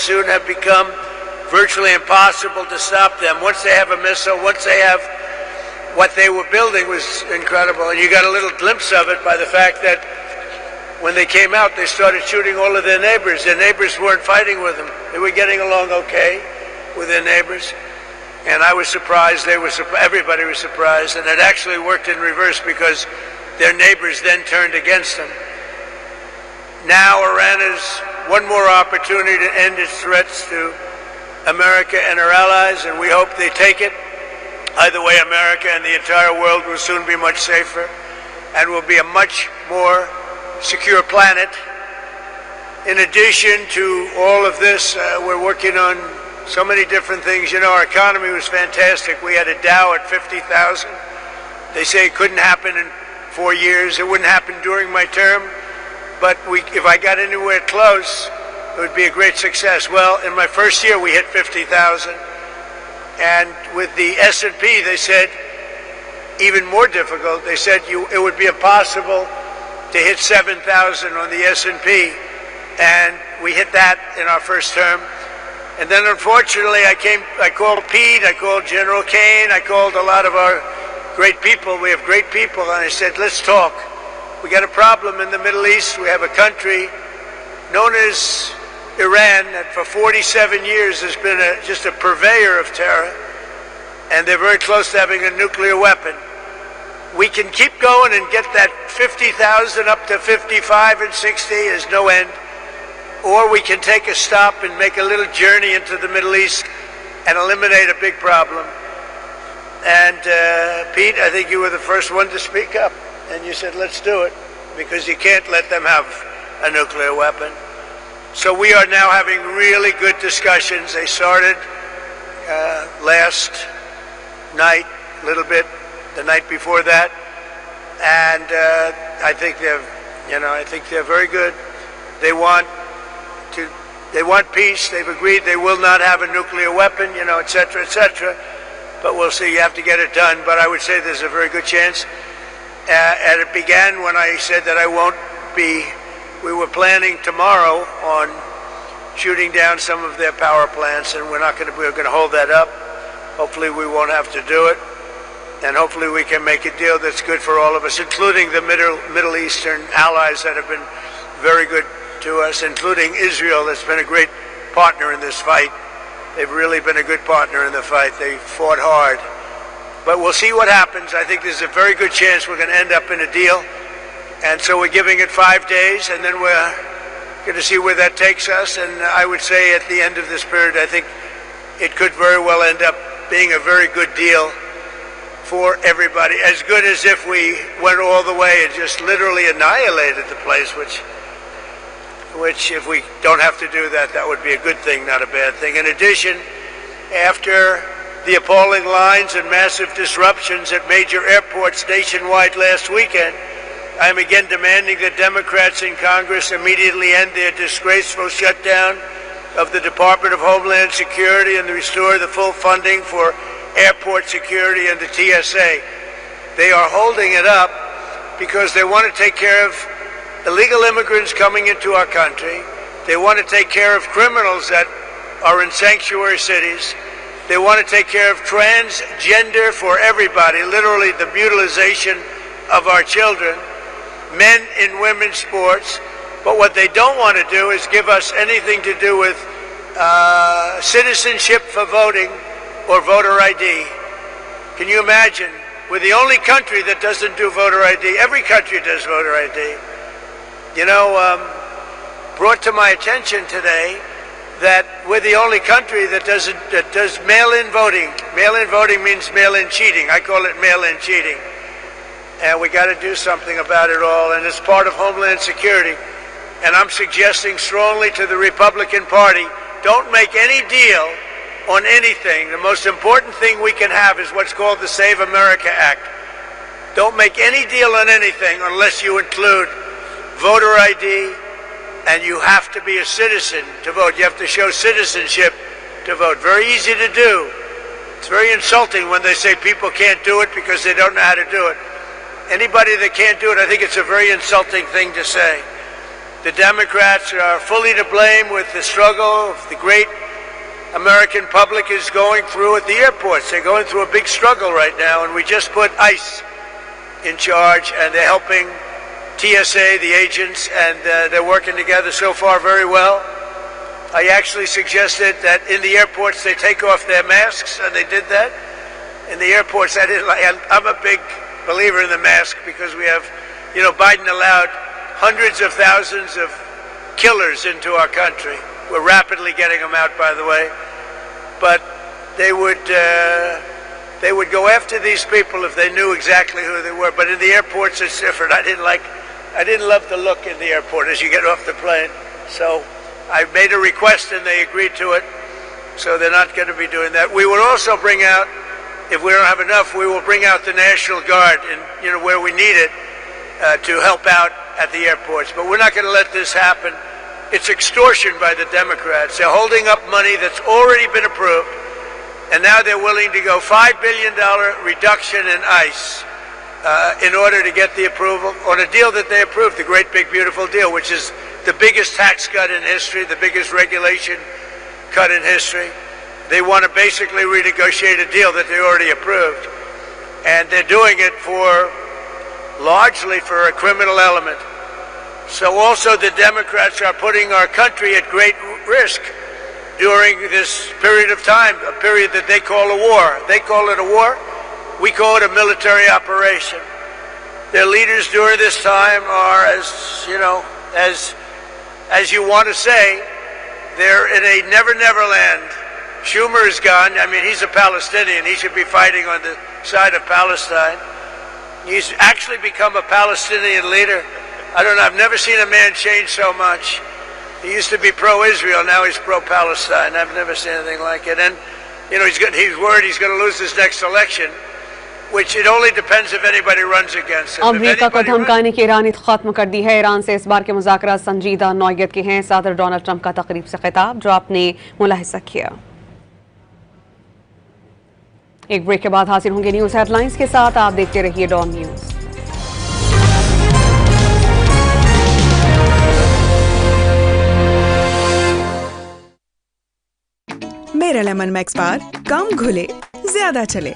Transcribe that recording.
soon have become virtually impossible to stop them. Once they have a missile, once they have what they were building was incredible. And you got a little glimpse of it by the fact that when they came out, they started shooting all of their neighbors. Their neighbors weren't fighting with them. They were getting along okay with their neighbors. And I was surprised. Everybody was surprised. And it actually worked in reverse because their neighbors then turned against them. Now Iran has one more opportunity to end its threats to America and her allies, and we hope they take it. Either way, America and the entire world will soon be much safer and will be a much more secure planet. In addition to all of this, we're working on so many different things. You know, our economy was fantastic. We had a Dow at 50,000. They say it couldn't happen in 4 years. It wouldn't happen during my term. But if I got anywhere close, it would be a great success. Well, in my first year, we hit 50,000. And with the S&P, they said, even more difficult. They said it would be impossible to hit 7,000 on the S&P. And we hit that in our first term. And then, unfortunately, I called Pete, I called General Kane, I called a lot of our great people. We have great people. And I said, let's talk. We got a problem in the Middle East. We have a country known as Iran that for 47 years has been just a purveyor of terror, and they're very close to having a nuclear weapon. We can keep going and get that 50,000 up to 55 and 60 is no end, or we can take a stop and make a little journey into the Middle East and eliminate a big problem. And Pete, I think you were the first one to speak up, and you said, let's do it, because you can't let them have a nuclear weapon. So we are now having really good discussions. They started last night, a little bit, the night before that, and I think they're very good. They want peace. They've agreed they will not have a nuclear weapon, et cetera, et cetera. But we'll see. You have to get it done. But I would say there's a very good chance. And it began when I said that we were planning tomorrow on shooting down some of their power plants, and we're going to hold that up. Hopefully we won't have to do it, and hopefully we can make a deal that's good for all of us, including the Middle Eastern allies that have been very good to us, including Israel, that's been a great partner in this fight. They've really been a good partner in the fight. They fought hard. But we'll see what happens. I think there's a very good chance we're going to end up in a deal. And so we're giving it 5 days, and then we're going to see where that takes us. And I would say at the end of this period, I think it could very well end up being a very good deal for everybody. As good as if we went all the way and just literally annihilated the place, which if we don't have to do that, that would be a good thing, not a bad thing. In addition, after the appalling lines and massive disruptions at major airports nationwide last weekend, I am again demanding that Democrats in Congress immediately end their disgraceful shutdown of the Department of Homeland Security and restore the full funding for airport security and the TSA. They are holding it up because they want to take care of illegal immigrants coming into our country. They want to take care of criminals that are in sanctuary cities. They want to take care of transgender for everybody, literally the mutilization of our children, men in women's sports. But what they don't want to do is give us anything to do with citizenship for voting or voter ID. Can you imagine? We're the only country that doesn't do voter ID. Every country does voter ID. Brought to my attention today that we're the only country that does mail-in voting. Mail-in voting means mail-in cheating. I call it mail-in cheating. And we got to do something about it all, and it's part of Homeland Security. And I'm suggesting strongly to the Republican Party, don't make any deal on anything. The most important thing we can have is what's called the Save America Act. Don't make any deal on anything unless you include voter ID, and you have to be a citizen to vote. You have to show citizenship to vote. Very easy to do. It's very insulting when they say people can't do it because they don't know how to do it. Anybody that can't do it, I think it's a very insulting thing to say. The Democrats are fully to blame with the struggle the great American public is going through at the airports. They're going through a big struggle right now, and we just put ICE in charge, and they're helping TSA, the agents, and they're working together so far very well. I actually suggested that in the airports they take off their masks, and they did that. In the airports, I'm a big believer in the mask because we have, Biden allowed hundreds of thousands of killers into our country. We're rapidly getting them out, by the way. But they would go after these people if they knew exactly who they were. But in the airports, it's different. I didn't love the look in the airport as you get off the plane. So I made a request and they agreed to it. So they're not going to be doing that. We will also bring out, if we don't have enough, we will bring out the National Guard and where we need it to help out at the airports. But we're not going to let this happen. It's extortion by the Democrats. They're holding up money that's already been approved, and now they're willing to go $5 billion reduction in ICE in order to get the approval on a deal that they approved, the great big beautiful deal, which is the biggest tax cut in history, the biggest regulation cut in history. They want to basically renegotiate a deal that they already approved, and they're doing it largely for a criminal element. So also the Democrats are putting our country at great risk during this period of time, a period that they call a war. They call it a war. We call it a military operation. Their leaders during this time are, as you want to say, they're in a never land. Schumer is gone. I mean, he's a Palestinian. He should be fighting on the side of Palestine. He's actually become a Palestinian leader. I don't know. I've never seen a man change so much. He used to be pro-Israel. Now he's pro-Palestine. I've never seen anything like it. And, he's worried he's going to lose his next election, which it only depends if anybody runs against him. America को धमकाने की ईरानी खत्म कर दी है। Iran से इस बार के मुज़ाकरात संजीदा नौयत के हैं। सदर डोनाल्ड ट्रंप का तकरीब से खिताब जो आपने मुलाहिजा किया। एक ब्रेक के बाद हाजिर होंगे न्यूज़ हेडलाइंस के साथ। आप देखते रहिए डॉन न्यूज़। मेरा लेमन मैक्स बार कम घुले ज्यादा चले।